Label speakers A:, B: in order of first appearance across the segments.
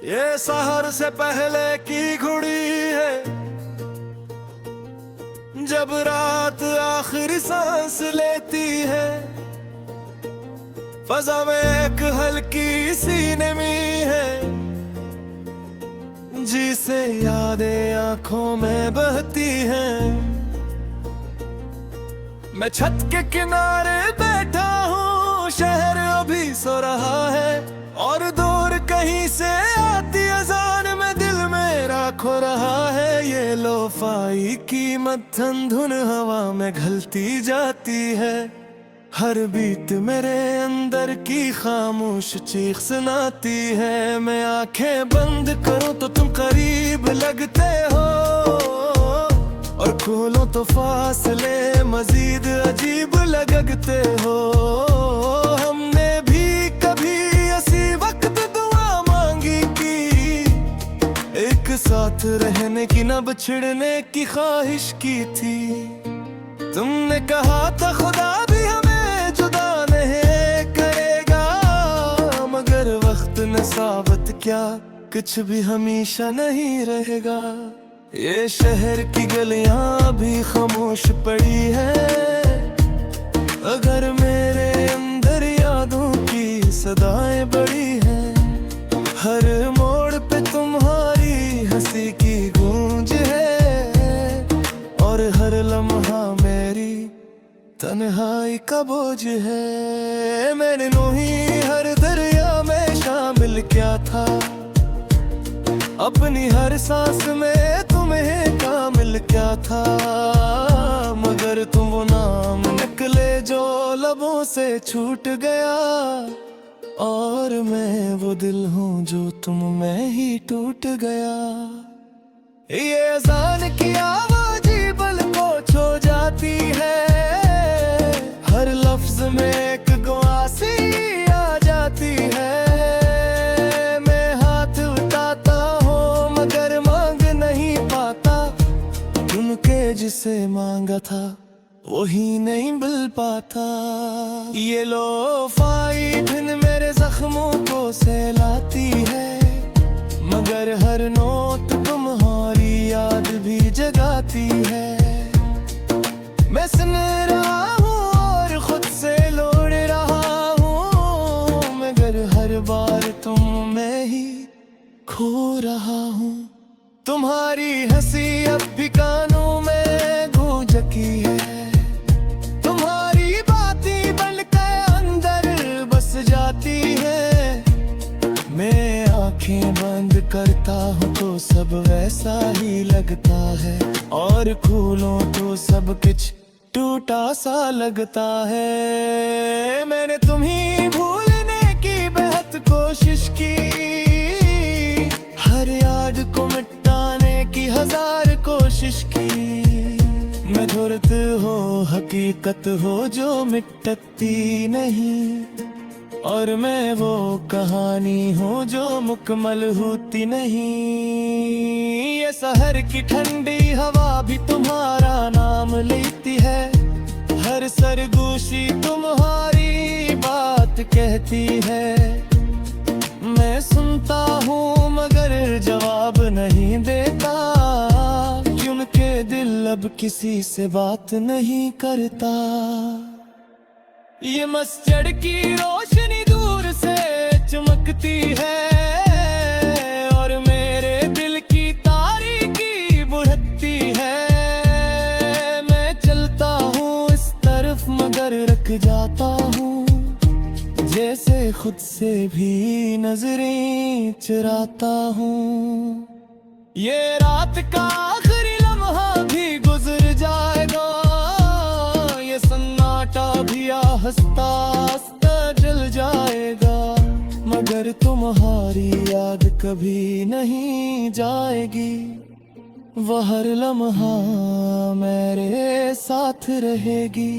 A: ये सहर से पहले की घुड़ी है, जब रात आखिरी सांस लेती है। फजा में एक हल्की सी नमी है, जिसे यादें आंखों में बहती हैं। मैं छत के किनारे बैठा हूँ, शहर अभी सो रहा है, और दूर कहीं से आती अजान में दिल मेरा खो रहा है। ये लोफाई की मत्थन धुन हवा में घलती जाती है, हर बीत मेरे अंदर की खामोश चीख सुनाती है। मैं आंखें बंद करूं तो तुम करीब लगते हो, और खोलो तो फासले मजीद अजीब लगते हो। हमने भी कभी ऐसी वक्त दुआ मांगी कि एक साथ रहने की न बिछड़ने की ख्वाहिश की थी। तुमने कहा था खुदा भी हमें जुदा नहीं करेगा, मगर वक्त ने साबित किया कुछ भी हमेशा नहीं रहेगा। ये शहर की गलियां भी खामोश पड़ी है, अगर मेरे अंदर यादों की सदाएं बड़ी हैं। हर मोड़ पे तुम्हारी हंसी की गूंज है, और हर लम्हा मेरी तन्हाई का बोझ है। मैंने नूही हर दरिया में शामिल किया था, अपनी हर सांस में तुम्हें कामिल क्या था। मगर तुम वो नाम निकले जो लबों से छूट गया, और मैं वो दिल हूँ जो तुम में ही टूट गया। ये अजान की आवाज बल को छो जाती है, हर लफ्ज में एक गुआसी आ जाती है। मैं हाथ उठाता हूँ मगर मांग नहीं पाता, तुमके जिसे मांगा था वही नहीं मिल पाता। ये लोफाई धुन मेरे जख्मों को सहलाती है, मगर हर नोट तुम्हारी याद भी जगाती है। मैं सुन रहा हूँ और खुद से लोड़ रहा हूँ, मगर हर बार तुम में ही खो रहा हूँ। तुम्हारी हंसी अब भी कानों में गूंजती है, तुम्हारी बातें बनकर अंदर बस जाती है। मैं आंखें बंद करता हूँ तो सब वैसा ही लगता है, और खोलूं तो सब कुछ टूटा सा लगता है। मैंने तुम्हें भूलने की बेहद कोशिश की, हर याद को मिटाने की हजार कोशिश की। मैं धुरत हो हकीकत हो जो मिटती नहीं, और मैं वो कहानी हूँ जो मुकम्मल होती नहीं। ये शहर की ठंडी हवा भी तुम्हारा नाम लेती है, हर सरगोशी तुम्हारी बात कहती है। मैं सुनता हूँ मगर जवाब नहीं देता, क्योंकि दिल अब किसी से बात नहीं करता। ये मस्जिद की रोशनी दूर से चमकती है, और मेरे दिल की तारीकी बुझती है। मैं चलता हूँ इस तरफ मगर रख जाता हूँ, जैसे खुद से भी नजरें चुराता हूँ। ये रात का आखिरी लम्हा भी गुजर जाएगा, ये सन्नाटा भी हंसता हंसता जल जाएगा, मगर तुम्हारी याद कभी नहीं जाएगी। वह हर लम्हा मेरे साथ रहेगी।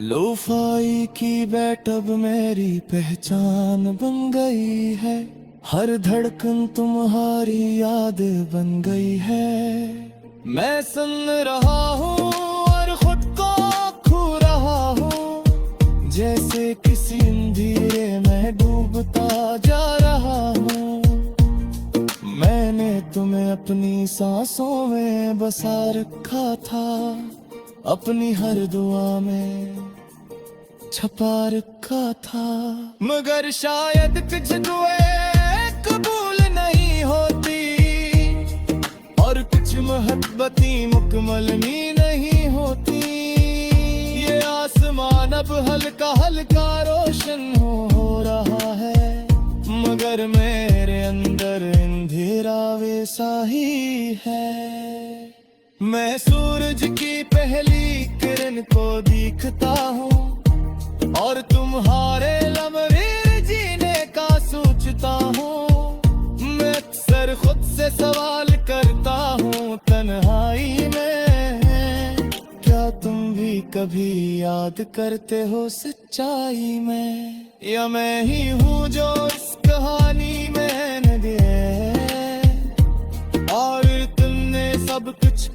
A: लोफाई की बैट अब मेरी पहचान बन गई है, हर धड़कन तुम्हारी याद बन गई है। मैं सुन रहा हूँ और खुद को खो रहा हूँ, जैसे किसी अंधेरे में डूबता जा रहा हूँ। अपनी सांसों में बसा रखा था, अपनी हर दुआ में छपा रखा था। मगर शायद कुछ दुआएं कबूल नहीं होती, और कुछ मोहब्बतें मुकम्मल ही नहीं होती। ये आसमान अब हल्का हल्का रोशन हो रहा है, मगर मेरे अंदर अंधेरा वैसा ही है। मैं सूरज की पहली किरण को देखता हूँ, और तुम्हारे लम्हे जीने का सोचता हूँ। मैं अक्सर खुद से सवाल करता हूँ तन्हाई में, क्या तुम भी कभी याद करते हो सच्चाई में, या मैं ही हूँ जो इस कहानी में न गए, और तुमने सब कुछ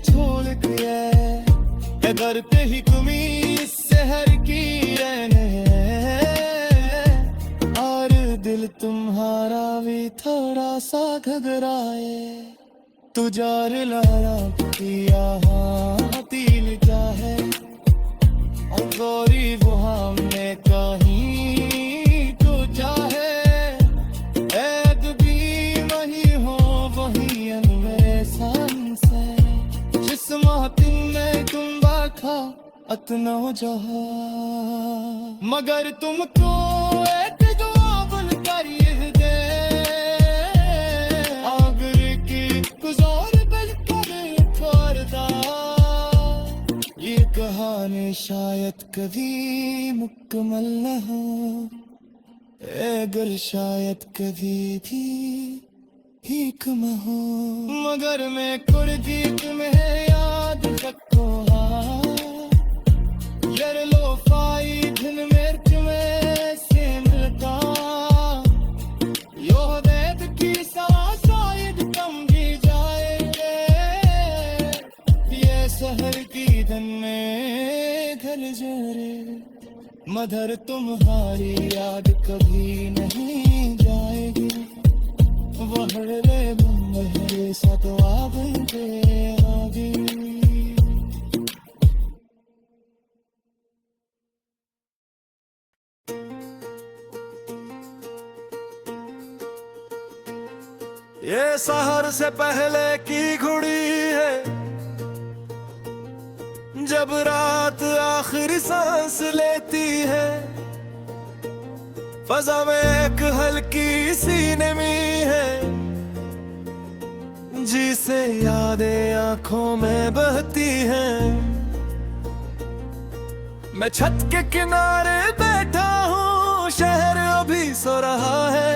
A: छोड़ दिया। अगर कहीं तुमी इस शहर की रहने, और दिल तुम्हारा भी थोड़ा सा घबराए, तू जार लारा पिया दिल क्या है, और गौरी वो हमने कहीं तो चाहे। ऐद भी वही हो वही अनवे संसे, जिस मोहब्बत में तुम बाखा अतना जहा। मगर तुमको एक जवाब कर ये दे, आगर की गुजार बल कर छोड़दा। ये कहानी शायद कभी मुकम्मल न हो, अगर शायद कभी भी हिकम हो। मगर मैं कुर्दी तुम्हें याद रखो, यार लो फाई दिन मिर्च में से मिलता। यो देद की शायद कम भी जाएंगे, ये शहर की धन में घर जोरे। मगर तुम्हारी याद कभी नहीं जाएगी, वहरे बम्बरे सतवा बनके आगे। ये शहर से पहले की घुड़ी है, जब रात आखिरी सांस लेती है। फजा में एक हल्की सी नमी है, जिसे यादें आंखों में बहती हैं। मैं छत के किनारे बैठा हूँ, शहर अभी सो रहा है,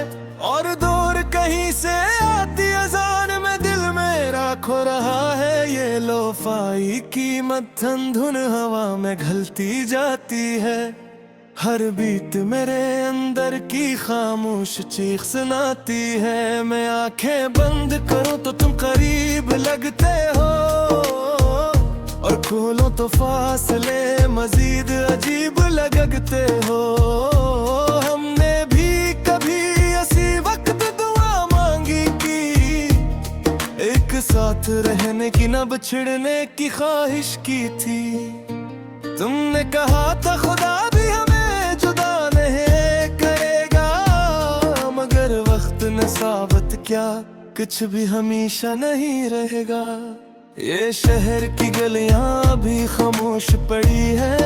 A: और दूर कहीं से आती अजान में दिल मेरा खो रहा है। ये लोफाई की मत्थन धुन हवा में घलती जाती है, हर बीत मेरे अंदर की खामोश चीख सुनाती है। मैं आंखें बंद करूं तो तुम करीब लगते हो, और खोलूं तो फासले मजीद अजीब लगते हो। हमने भी कभी ऐसी वक्त दुआ मांगी कि एक साथ रहने की न बिछड़ने की ख्वाहिश की थी। तुमने कहा था खुदा भी हमें जुदा नहीं करेगा, मगर वक्त ने साबित क्या कुछ भी हमेशा नहीं रहेगा। ये शहर की गलियां भी खामोश पड़ी है,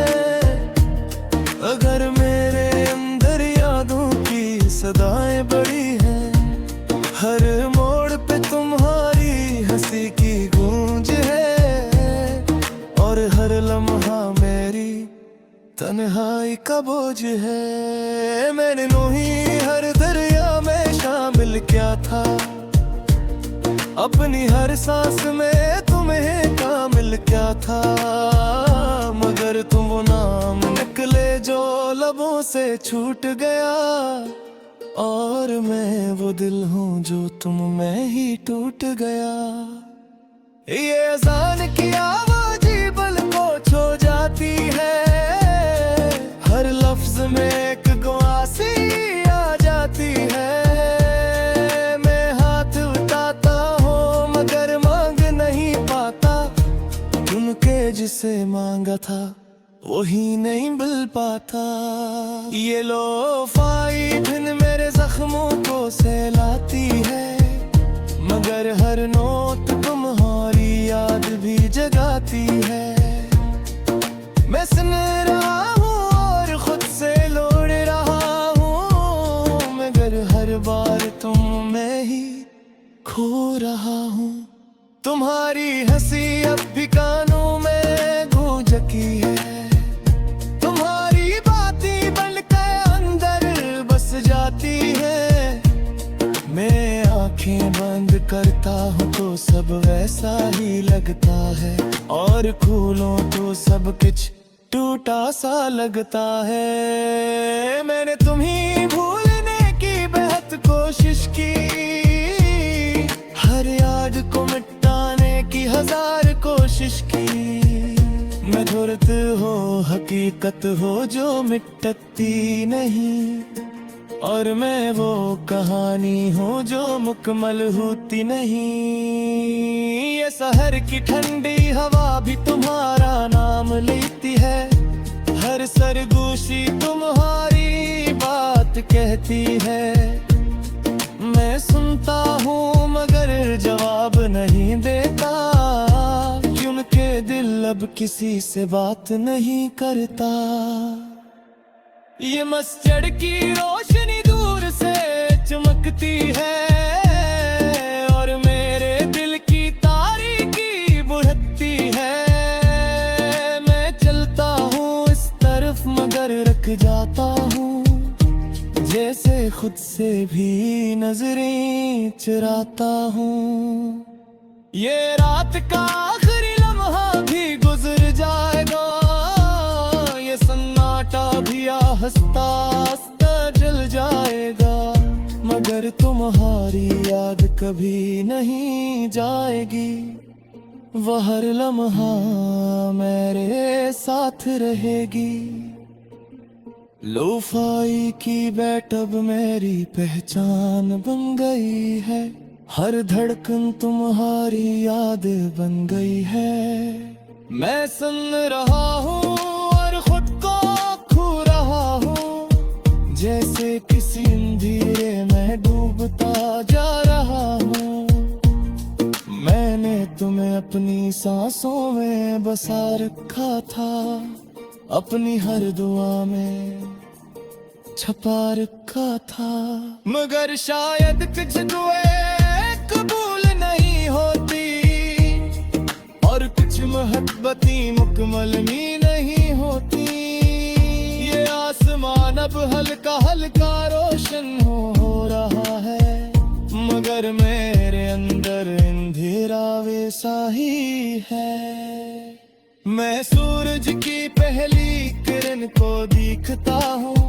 A: अगर मेरे अंदर यादों की सदाएं बड़ी हैं। हर मोड़ पे तुम्हारी हंसी की गूंज है, और हर लम्हा मेरी तन्हाई का बोझ है। मैंने नूही हर दरिया में शामिल क्या था, अपनी हर सांस में तुम्हें कामिल क्या था। मगर तुम वो नाम निकले जो लबों से छूट गया, और मैं वो दिल हूँ जो तुम में ही टूट गया। ये अज़ान की आवाज़ बल को छो जाती है, हर लफ्ज में एक गुआसी आ जाती है। मैं हाथ उठाता दिया था वही नहीं मिल पाता। ये लोफाई धुन मेरे जख्मों को सहलाती है, मगर हर नोट तुम्हारी याद भी जगाती है। मैं सुन रहा हूँ और खुद से लोड़ रहा हूँ, मगर हर बार तुम में ही खो रहा हूँ। तुम्हारी हंसी अब भी कानों में गूंजती है, तुम्हारी बातें बनकर अंदर बस जाती है। मैं आंखें बंद करता हूँ तो सब वैसा ही लगता है, और खोलूं तो सब कुछ टूटा सा लगता है। मैंने तुम्हें भूलने की बेहद कोशिश की, हर याद को मिटाने की हजार कोशिश की। मैं धुरत हो हकीकत हो जो मिटती नहीं, और मैं वो कहानी हूँ जो मुकम्मल होती नहीं। ये शहर की ठंडी हवा भी तुम्हारा नाम लेती है, हर सरगोशी तुम्हारी बात कहती है। मैं सुनता हूँ मगर जवाब नहीं देता, क्योंकि दिल अब किसी से बात नहीं करता। ये मस्जिद की रोशनी दूर से चमकती है, और मेरे दिल की तारीकी बुझती है। मैं चलता हूँ इस तरफ मगर रख जाता हूँ, जैसे खुद से भी नजरें चुराता हूँ। ये रात का आखिरी लम्हा भी गुजर जाएगा, ये सन्नाटा भी हंसता हंसता जल जाएगा, मगर तुम्हारी याद कभी नहीं जाएगी। वह हर लम्हा मेरे साथ रहेगी। लोफाई की बैट अब मेरी पहचान बन गई है, हर धड़कन तुम्हारी याद बन गई है। मैं सुन रहा हूँ और खुद को खो रहा हूँ, जैसे किसी अंधेरे में डूबता जा रहा हूँ। मैंने तुम्हें अपनी सांसों में बसा रखा था, अपनी हर दुआ में छपा रखा था, मगर शायद कुछ दुआएं कबूल नहीं होती, और कुछ मोहब्बतें मुकम्मल भी नहीं होती। ये आसमान अब हल्का हल्का रोशन हो रहा है, मगर मेरे अंदर अंधेरा वैसा ही है। मैं सूरज की पहली किरण को देखता हूँ,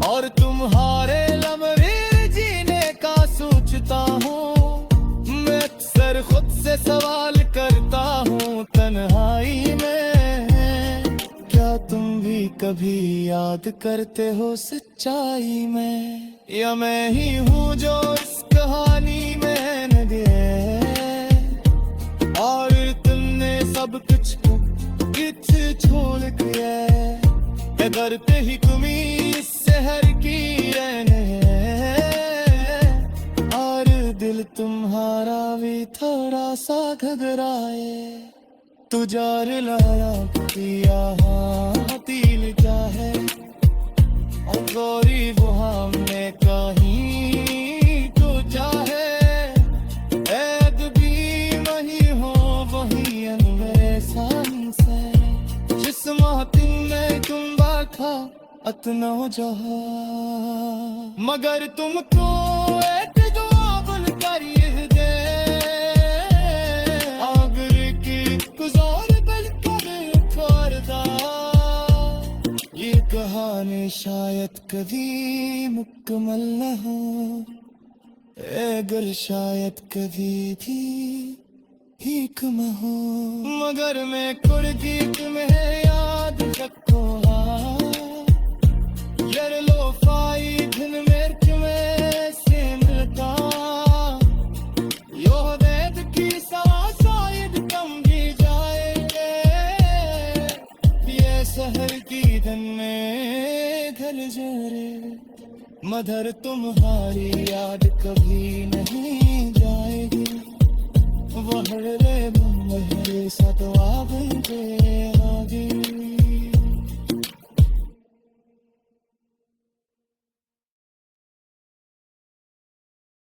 A: और तुम्हारे लम्हे जीने का सोचता हूँ। मैं अक्सर खुद से सवाल करता हूँ तन्हाई में, क्या तुम भी कभी याद करते हो सच्चाई में, या मैं ही हूँ जो इस कहानी में न गए, और तुमने सब कुछ छोड़ दिया। अगर ते ही तुमी इस शहर की रहने, और दिल तुम्हारा भी थोड़ा सा घबराए, तू जार लाया पिया दिल क्या है, और गौरी वो हमने कहीं तो चाहे। ऐद भी वही हो वही अनवेसान से, जिस मोहतिन में तुम बाखा अतना जहा, मगर तुमको एक दुआ बुनकर ये दे, आगर की गुजार बनकर करदा। ये कहानी शायद कभी मुकम्मल न हो, अगर शायद कभी भी ठीक न हो, मगर मैं कुर्दी तुम्हें याद रखो। यार लोफाई धुन मेरे में से मिलता, यो वेद की सवा शायद कम भी जाएंगे, जरे मधर तुम्हारी याद कभी नहीं जाएगी, वहरे मन सा तो आ गए